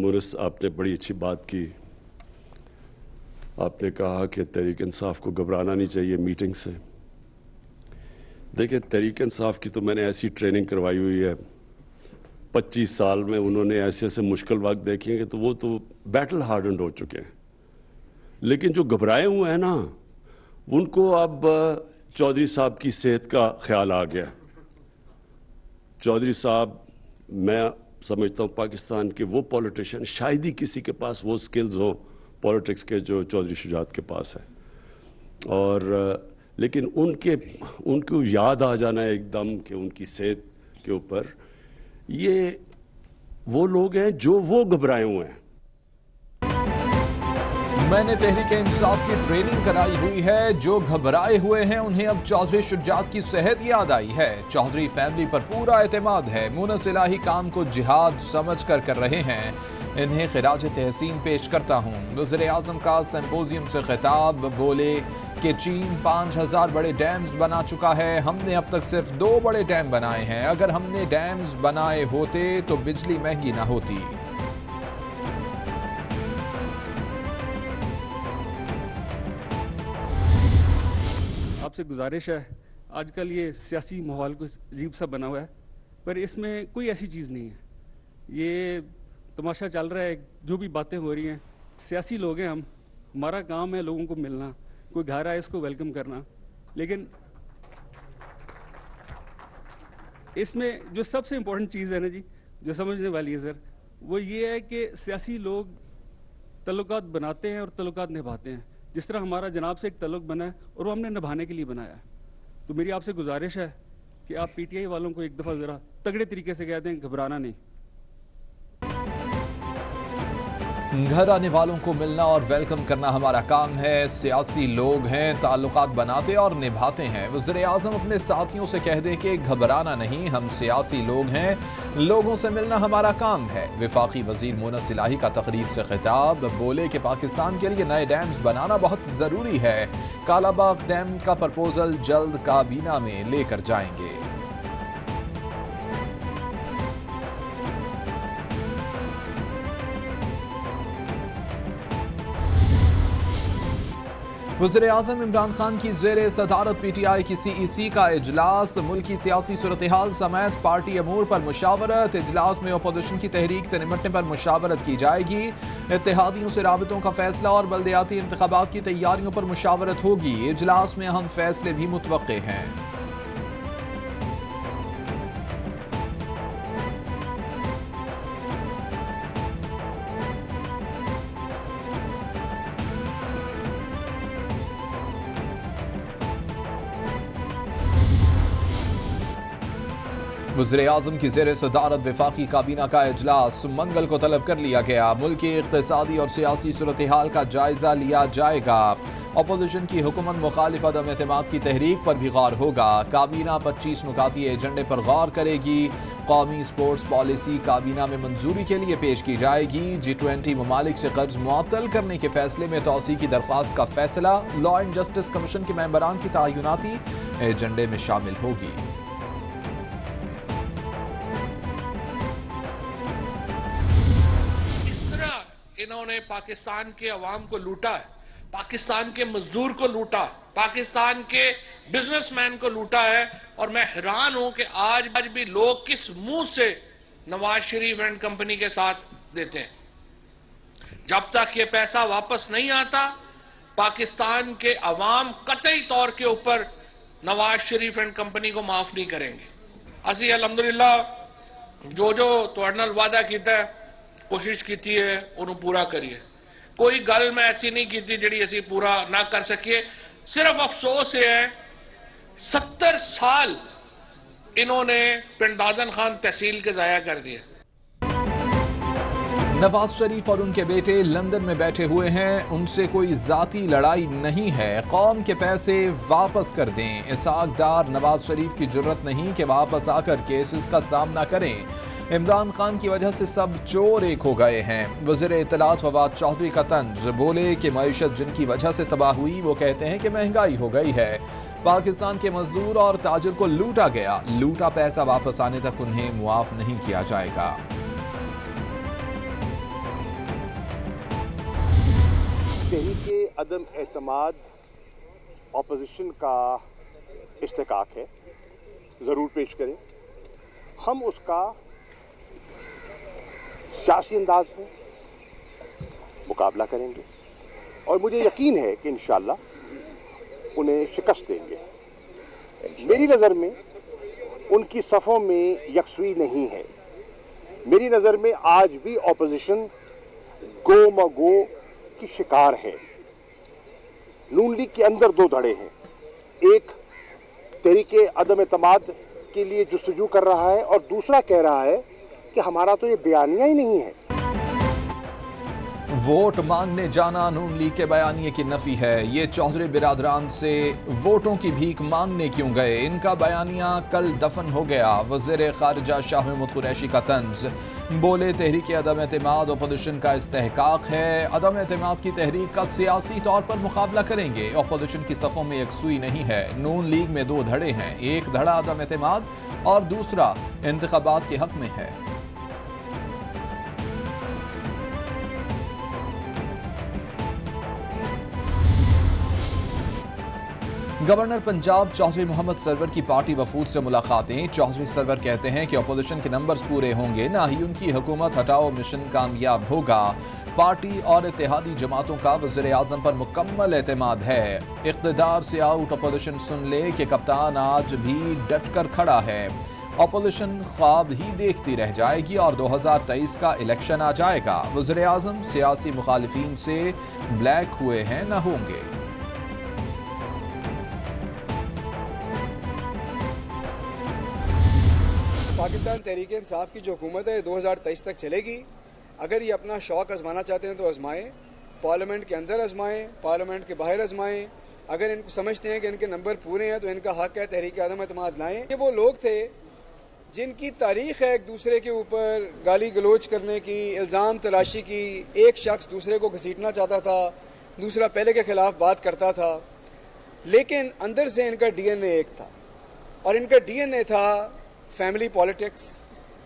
Morris, आपने बड़ी अच्छी बात की। आपने कहा कि तहरीक इंसाफ को घबराना नहीं चाहिए मीटिंग से। देखिए, तहरीक इंसाफ की तो मैंने ऐसी ट्रेनिंग करवाई हुई है, 25 साल में उन्होंने ऐसे ऐसे मुश्किल वक्त देखे हैं कि तो वो तो बैटल हार्डन्ड हो चुके हैं। लेकिन जो घबराए हुए हैं ना, उनको अब चौधरी साहब की सेहत का ख्याल आ गया। चौधरी साहब, मैं समझता हूँ पाकिस्तान के वो पॉलिटिशियन, शायद ही किसी के पास वो स्किल्स हो पॉलिटिक्स के जो चौधरी शुजात के पास है। और लेकिन उनको याद आ जाना एकदम कि उनकी सेहत के ऊपर, ये वो लोग हैं जो वो घबराए हुए हैं। मैंने तहरीक इंसाफ की ट्रेनिंग कराई हुई है, जो घबराए हुए हैं उन्हें अब चौधरी शुजात की सेहत याद आई है। चौधरी फैमिली पर पूरा एतमाद है, मुनस इलाही काम को जिहाद समझ कर रहे हैं। इन्हें खिराज तहसीन पेश करता हूँ। वज़ीर आज़म का सिंपोजियम से खिताब, बोले कि चीन 5000 बड़े डैम्स बना चुका है, हमने अब तक सिर्फ 2 बड़े डैम बनाए हैं। अगर हमने डैम्स बनाए होते तो बिजली महंगी ना होती। आपसे गुजारिश है, आजकल ये सियासी माहौल कुछ अजीब सा बना हुआ है, पर इसमें कोई ऐसी चीज़ नहीं है। ये तमाशा चल रहा है, जो भी बातें हो रही हैं, सियासी लोग हैं हम, हमारा काम है लोगों को मिलना, कोई घर आए इसको वेलकम करना। लेकिन इसमें जो सबसे इम्पोर्टेंट चीज़ है ना जी, जो समझने वाली है सर, वो ये है कि सियासी लोग तल्लुकात बनाते हैं और तल्लुकात निभाते हैं। जिस तरह हमारा जनाब से एक तल्लुक बना है और वो हमने निभाने के लिए बनाया है। तो मेरी आपसे गुजारिश है कि आप पीटीआई वालों को एक दफ़ा ज़रा तगड़े तरीके से कह दें, घबराना नहीं। घर आने वालों को मिलना और वेलकम करना हमारा काम है। सियासी लोग हैं, ताल्लुकात बनाते और निभाते हैं। वज़ीर आज़म अपने साथियों से कह दें कि घबराना नहीं, हम सियासी लोग हैं, लोगों से मिलना हमारा काम है। वफाकी वज़ीर मुनस इलाही का तकरीब से खिताब, बोले कि पाकिस्तान के लिए नए डैम्स बनाना बहुत ज़रूरी है। कालाबाग डैम का प्रपोजल जल्द काबीना में लेकर जाएंगे। वज़ीर आज़म इमरान खान की ज़ेरे सदारत पीटीआई की CEC का इजलास, मुल्की सियासी सूरत-ए-हाल समेत पार्टी अमूर पर मुशावरत। इजलास में अपोजिशन की तहरीक से निपटने पर मुशावरत की जाएगी। इत्तेहादियों से राबितों का फैसला और बल्दियाती इंतखाबात की तैयारियों पर मुशावरत होगी। इजलास में अहम फैसले भी मुतवक्के हैं। वज़ीर आज़म की ज़ेर सदारत वफाकी काबीना का इजलास मंगल को तलब कर लिया गया। मुल्की इक़्तिसादी और सियासी सूरत-ए-हाल का जायज़ा लिया जाएगा। अपोजिशन की हुकूमत मुखालिफ अदम एतमाद की तहरीक पर भी गौर होगा। काबीना 25 नुकाती एजेंडे पर गौर करेगी। कौमी स्पोर्ट्स पॉलिसी काबीना में मंजूरी के लिए पेश की जाएगी। G20 ममालिक से कर्ज मुअत्तल करने के फैसले में तौसी की दरख्वास्त का फैसला लॉ एंड जस्टिस कमीशन के मेंबरान की तयनाती एजेंडे में शामिल होगी। इन्होंने पाकिस्तान के अवाम को लूटा है, पाकिस्तान के मजदूर को लूटा, पाकिस्तान के बिजनेसमैन को लूटा है। और मैं हैरान हूं कि आज भी लोग किस मुंह से नवाज शरीफ एंड कंपनी के साथ देते हैं। जब तक ये पैसा वापस नहीं आता, पाकिस्तान के अवाम कतई तौर के ऊपर नवाज शरीफ एंड कंपनी को माफ नहीं करेंगे। असी अलहमदुलिल्लाह जो तुहाडे नाल वादा कीता है, कोशिश की है उन्होंने पूरा करिए। कोई गल मैं ऐसी नहीं की जिहड़ी असी पूरा ना कर सकिए। सिर्फ अफसोस ये है 70 साल इन्होंने पिंड दादन खान तहसील के जाया कर दिए। नवाज शरीफ और उनके बेटे लंदन में बैठे हुए हैं, उनसे कोई जाती लड़ाई नहीं है। कौम के पैसे वापस कर दें। इसाक डार, नवाज शरीफ की जुर्रत नहीं कि वापस आकर केसेस का सामना करें। इमरान खान की वजह से सब चोर एक हो गए हैं। वज़ीर इत्तलात फवाद चौधरी का तंज, बोले कि मईशत जिनकी वजह से तबाह हुई वो कहते हैं कि महंगाई हो गई है। पाकिस्तान के मजदूर और ताजिर को लूटा गया, लूटा पैसा वापस आने तक उन्हें मुआफ नहीं किया जाएगा। तहरीक अदम एतमाद अपोजिशन का इस्तेकाक है, ज़रूर पेश करें। हम उसका सियासी अंदाज में मुकाबला करेंगे और मुझे यकीन है कि इंशाअल्लाह उन्हें शिकस्त देंगे। मेरी नज़र में उनकी सफ़ों में यकसुई नहीं है। मेरी नज़र में आज भी अपोजिशन गो मगो की शिकार है। नून लीग के अंदर दो धड़े हैं, एक तहरीके अदम एतमाद के लिए जुस्तजू कर रहा है और दूसरा कह रहा है कि हमारा तो ये बयानिया ही नहीं है। वोट मांगने जाना नून लीग के बयानिए की नफी है। ये चौधरी बिरादरान से वोटों की भीख मांगने क्यों गए? इनका बयानिया कल दफन हो गया। वज़ीर खारिजा शाह महमूद कुरैशी का तंज, बोले तहरीक अदम एतमाद अपोजिशन का इस्तेहकाक है। अदम एतमाद की तहरीक का सियासी तौर पर मुकाबला करेंगे। अपोजिशन की सफ़ों में यकसुई नहीं है। नून लीग में दो धड़े हैं, एक धड़ा अदम एतमाद और दूसरा इंतखाबात के हक में है। गवर्नर पंजाब चौधरी मोहम्मद सरवर की पार्टी वफूद से मुलाकातें। चौधरी सरवर कहते हैं कि अपोजिशन के नंबर्स पूरे होंगे, ना ही उनकी हुकूमत हटाओ मिशन कामयाब होगा। पार्टी और इत्तेहादी जमातों का वज़ीर आज़म पर मुकम्मल एतमाद है। इक़्तिदार से आउट अपोजिशन सुन ले कि कप्तान आज भी डट कर खड़ा है। अपोजिशन ख्वाब ही देखती रह जाएगी और 2023 का इलेक्शन आ जाएगा। वज़ीर आज़म सियासी मुखालिफिन से ब्लैक हुए हैं, न होंगे। पाकिस्तान तहरीक इंसाफ की जो हुकूमत है 2023 तक चलेगी। अगर ये अपना शौक़ आजमाना चाहते हैं तो आजमाएं, पार्लियामेंट के अंदर आजमाएं, पार्लियामेंट के बाहर आजमाएं। अगर इनको समझते हैं कि इनके नंबर पूरे हैं तो इनका हक है तहरीक अदम एतमाद लाएं। ये वो लोग थे जिनकी तारीख है एक दूसरे के ऊपर गाली गलोच करने की, इल्ज़ाम तलाशी की। एक शख्स दूसरे को घसीटना चाहता था, दूसरा पहले के खिलाफ बात करता था, लेकिन अंदर से इनका DNA एक था और इनका DNA था family politics,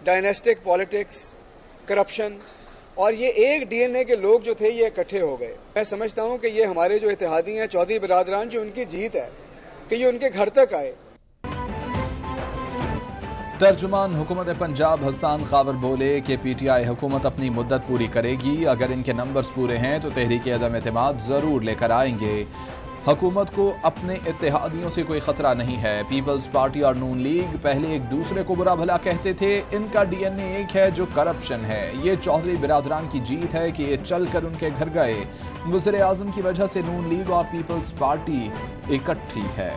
dynastic politics, corruption. और ये एक DNA के लोग जो थे ये इकट्ठे हो गए। मैं समझता हूँ कि ये हमारे जो इत्तेहादी हैं चौधरी बिरादरान, जो उनकी जीत है कि ये उनके घर तक आए। तर्जुमान हुकूमत पंजाब हसन खावर बोले कि PTI हुकूमत अपनी मुद्दत पूरी करेगी। अगर इनके नंबर्स पूरे हैं तो तहरीक अदम एतमाद ज़रूर लेकर आएंगे। हुकूमत को अपने इत्तेहादियों से कोई खतरा नहीं है। पीपल्स पार्टी और नून लीग पहले एक दूसरे को बुरा भला कहते थे। इनका DNA एक है जो करप्शन है। ये चौधरी बिरादरान की जीत है कि ये चल कर उनके घर गए। वज़ीर आज़म की वजह से नून लीग और पीपल्स पार्टी इकट्ठी है।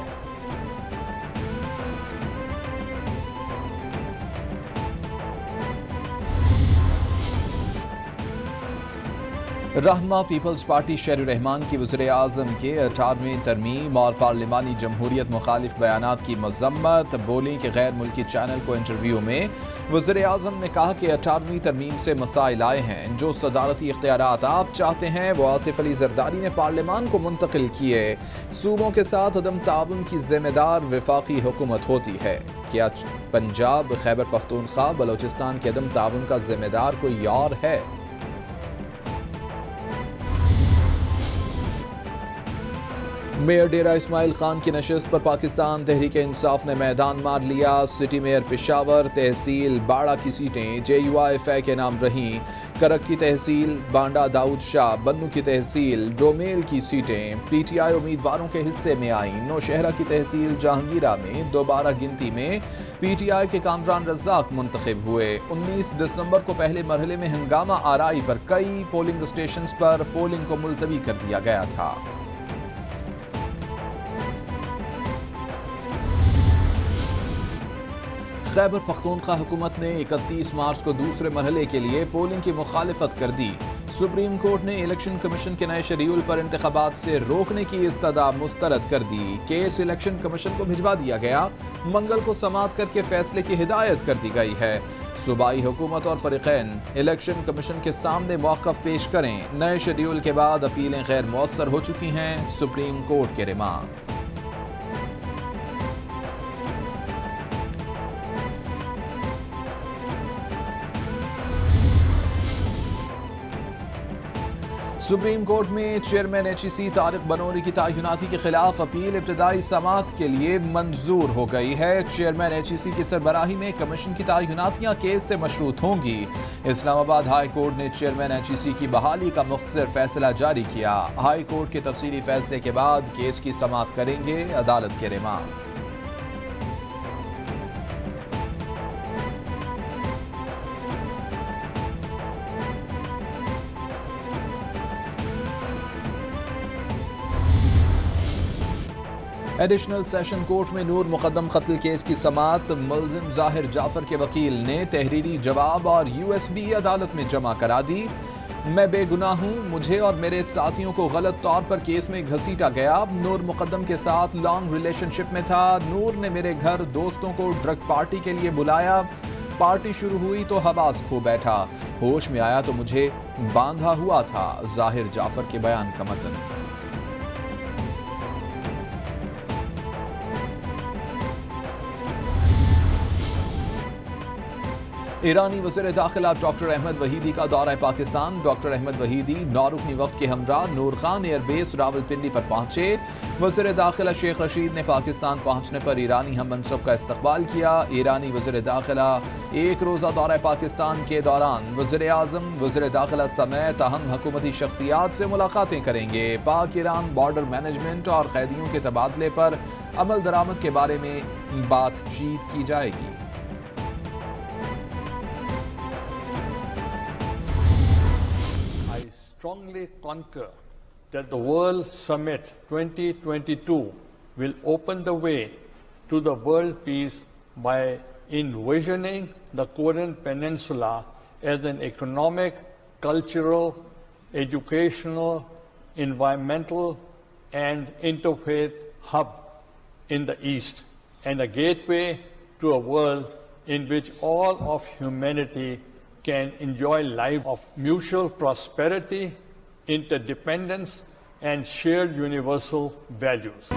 रहनमा पीपल्स पार्टी शेर रहमान की वज़ीर आज़म के 18वीं तरमीम और पार्लिमानी जमहूरियत मुखालिफ बयानात की मज़म्मत। बोली कि गैर मुल्की चैनल को इंटरव्यू में वज़ीर आज़म ने कहा कि 18वीं तरमीम से मसाइल आए हैं। जो सदारती इख्तियारात आप चाहते हैं वो आसिफ अली जरदारी ने पार्लियामान को मुंतकिल किए। सूबों के साथ अदम ताउन की जिम्मेदार वफाकी हुकूमत होती है। क्या पंजाब, खैबर पख्तूनख्वा, बलोचिस्तान के अदम ताउन का जिम्मेदार कोई और है? मेयर डेरा इस्माइल खान की नशस्त पर पाकिस्तान तहरीक इंसाफ ने मैदान मार लिया। सिटी मेयर पेशावर, तहसील बाड़ा की सीटें JUIFI के नाम रहीं। करक की तहसील बांडा दाऊद शाह, बन्नू की तहसील डोमेल की सीटें PTI उम्मीदवारों के हिस्से में आईं। नौशहरा की तहसील जहांगीरा में दोबारा गिनती में PTI के कामरान रज़ाक मुंतखब हुए। 19 दिसंबर को पहले मरहले में हंगामा आराई पर कई पोलिंग स्टेशंस पर पोलिंग को मुलतवी कर दिया गया था। खैबर पख्तूनख्वा हुकूमत ने 31 मार्च को दूसरे मरहले के लिए पोलिंग की मुखालिफत कर दी। सुप्रीम कोर्ट ने इलेक्शन कमीशन के नए शेड्यूल पर इंतखाबात से रोकने की इस्तदा मुस्तरद कर दी। केस इलेक्शन कमीशन को भिजवा दिया गया। मंगल को समाअत करके फैसले की हिदायत कर दी गई है। सूबाई हुकूमत और फरीकैन इलेक्शन कमीशन के सामने मौक़िफ़ पेश करें। नए शेड्यूल के बाद अपीलें गैर मुअस्सर हो चुकी हैं। सुप्रीम कोर्ट के रिमार्क्स। सुप्रीम कोर्ट में चेयरमैन HEC तारिक बनोरी की तैनाती के खिलाफ अपील इब्तदाई समाअत के लिए मंजूर हो गई है। चेयरमैन HEC की सरबराही में कमीशन की तैनातियां केस से मशरूत होंगी। इस्लामाबाद हाई कोर्ट ने चेयरमैन HEC की बहाली का मुख्तसर फैसला जारी किया। हाई कोर्ट के तफसीली फैसले के बाद केस की समाअत करेंगे अदालत के रिमांड्स। एडिशनल सेशन कोर्ट में नूर मुकदम कत्ल केस की समाअत मुल्जिम जाहिर जाफर के वकील ने तहरीरी जवाब और USB अदालत में जमा करा दी। मैं बेगुनाह हूँ, मुझे और मेरे साथियों को गलत तौर पर केस में घसीटा गया। नूर मुकदम के साथ लॉन्ग रिलेशनशिप में था। नूर ने मेरे घर दोस्तों को ड्रग पार्टी के लिए बुलाया। पार्टी शुरू हुई तो हवास खो बैठा, होश में आया तो मुझे बांधा हुआ था। जाहिर जाफर के बयान का मतन। ईरानी वज़ीर दाखिला डॉक्टर अहमद वहीदी का दौरा पाकिस्तान। डॉक्टर अहमद वहीदी 9 रुकनी वफ्द के हमरा नूर खान एयरबेस रावलपिंडी पर पहुंचे। वज़ीर दाखिला शेख रशीद ने पाकिस्तान पहुंचने पर ईरानी हम मनसब का इस्तकबाल किया। ईरानी वज़ीर दाखिला एक रोज़ा दौरा पाकिस्तान के दौरान वज़ीर आज़म, वज़ीर दाखिला समेत अहम हुकूमती शख्सियात से मुलाकातें करेंगे। पाक ईरान बॉर्डर मैनेजमेंट और कैदियों के तबादले पर अमल दरामद के बारे में बातचीत की जाएगी। Strongly concur that the World Summit 2022 will open the way to the world peace by envisioning the Korean Peninsula as an economic, cultural, educational, environmental, and interfaith hub in the East, and a gateway to a world in which all of humanity can enjoy life of mutual prosperity, interdependence, and shared universal values.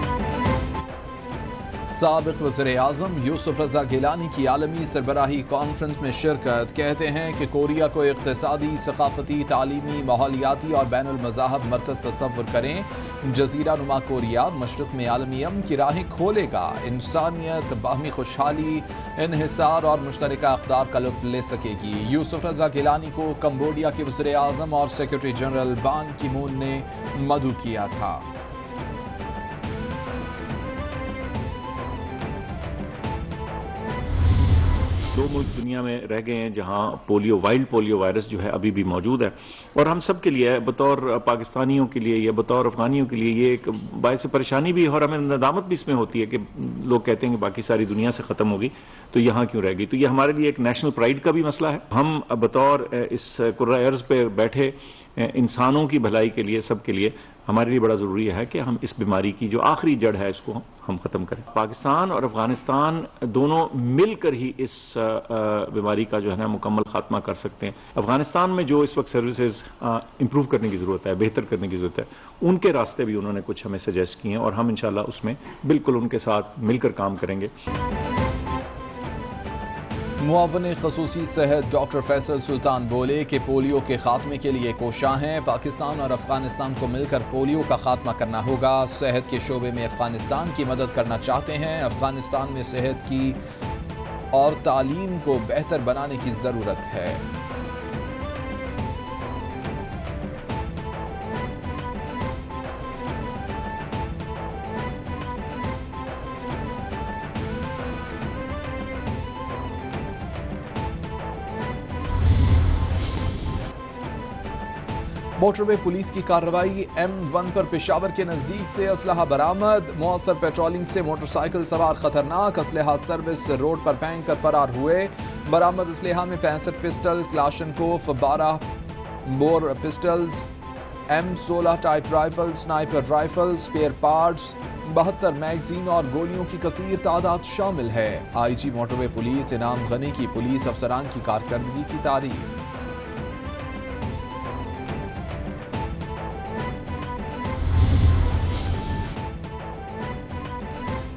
साबिक वज़ीर आज़म यूसुफ रज़ा गिलानी की आलमी सरबराही conference में शिरकत। कहते हैं कि Korea को इक़्तिसादी, सक़ाफ़ती, तालीमी, माहौलियाती और बैनुल मज़ाहब मरकज़ तसव्वुर करें। जज़ीरा नुमा कोरिया मशरक़ में आलमी अमन की राहें खोलेगा। इंसानियत बाहमी खुशहाली, इन्हिसार और मुश्तरका अक़दार का लुत्फ़ ले सकेगी। यूसुफ रज़ा गिलानी को कम्बोडिया के वज़ीर आज़म और सेक्रेटरी जनरल बान की मून ने मदऊ किया था। दो मुल्क दुनिया में रह गए हैं जहां वाइल्ड पोलियो वायरस जो है अभी भी मौजूद है, और हम सब के लिए, बतौर पाकिस्तानियों के लिए या बतौर अफगानियों के लिए, ये एक बायस परेशानी भी है और हमें नदामत भी इसमें होती है कि लोग कहते हैं कि बाकी सारी दुनिया से ख़त्म होगी तो यहाँ क्यों रह गई। तो ये हमारे लिए एक नेशनल प्राइड का भी मसला है। हम बतौर इस कुर्रा अर्ज़ पे बैठे इंसानों की भलाई के लिए, सब के लिए हमारे लिए बड़ा ज़रूरी है कि हम इस बीमारी की जो आखिरी जड़ है इसको हम ख़त्म करें। पाकिस्तान और अफ़गानिस्तान दोनों मिलकर ही इस बीमारी का जो है ना मुकम्मल ख़ात्मा कर सकते हैं। अफ़गानिस्तान में जो इस वक्त सर्विसेज इम्प्रूव करने की ज़रूरत है, बेहतर करने की ज़रूरत है, उनके रास्ते भी उन्होंने कुछ हमें सजेस्ट किए हैं और हम इंशाल्लाह उसमें बिल्कुल उनके साथ मिलकर काम करेंगे। मुआवन ख़ुसूसी सेहत डॉक्टर फैसल सुल्तान बोले कि पोलियो के खात्मे के लिए कोशां हैं। पाकिस्तान और अफगानिस्तान को मिलकर पोलियो का खात्मा करना होगा। सेहत के शोबे में अफगानिस्तान की मदद करना चाहते हैं। अफगानिस्तान में सेहत की और तालीम को बेहतर बनाने की ज़रूरत है। मोटरवे पुलिस की कार्रवाई। M1 पर पेशावर के नजदीक से असलहा बरामद। मौसर पेट्रोलिंग से मोटरसाइकिल सवार खतरनाक असलहा सर्विस रोड पर फेंक कर फरार हुए। बरामद असलहा में 65 pistol, Kalashnikov 12 bore pistols, M16 type rifle, sniper rifle, spare parts, 72 magazine और गोलियों की कसीर तादाद शामिल है। IG मोटरवे पुलिस इनाम गनी की पुलिस अफसरान की कारकर्दगी की तारीफ।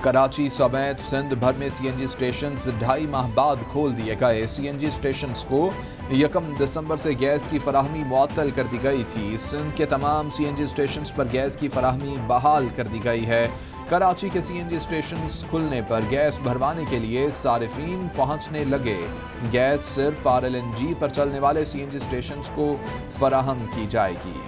کراچی سمیت سندھ بھر میں سی این جی اسٹیشنز 2.5 ماہ بعد کھول دیے گئے. سی این جی اسٹیشنز کو 1 دسمبر سے گیس کی فراہمی معطل کر دی گئی تھی. سندھ کے تمام سی این جی اسٹیشنز پر گیس کی فراہمی بحال کر دی گئی ہے. کراچی کے سی این جی اسٹیشنز کھلنے پر گیس بھروانے کے لیے صارفین پہنچنے لگے. گیس صرف RLNG پر چلنے والے سی این جی اسٹیشنز کو فراہم کی جائے گی.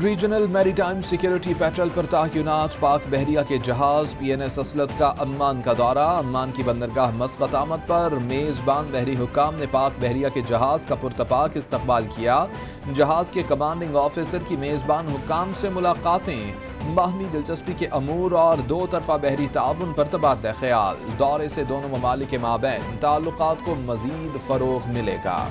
ریجنل میری ٹائم سیکیورٹی پیٹرول پر تعینات پاک بحریہ کے جہاز PNS اسلط کا عمان کا دورہ. عمان کی بندرگاہ مسقط آمد پر میزبان بحری حکام نے پاک بحریہ کے جہاز کا پرتپاک استقبال کیا. جہاز کے کمانڈنگ آفیسر کی میزبان حکام سے ملاقاتیں. باہمی دلچسپی کے امور اور 2 طرفہ بحری تعاون پر تبادلہ خیال. دورے سے دونوں ممالک کے مابین تعلقات کو مزید فروغ ملے گا.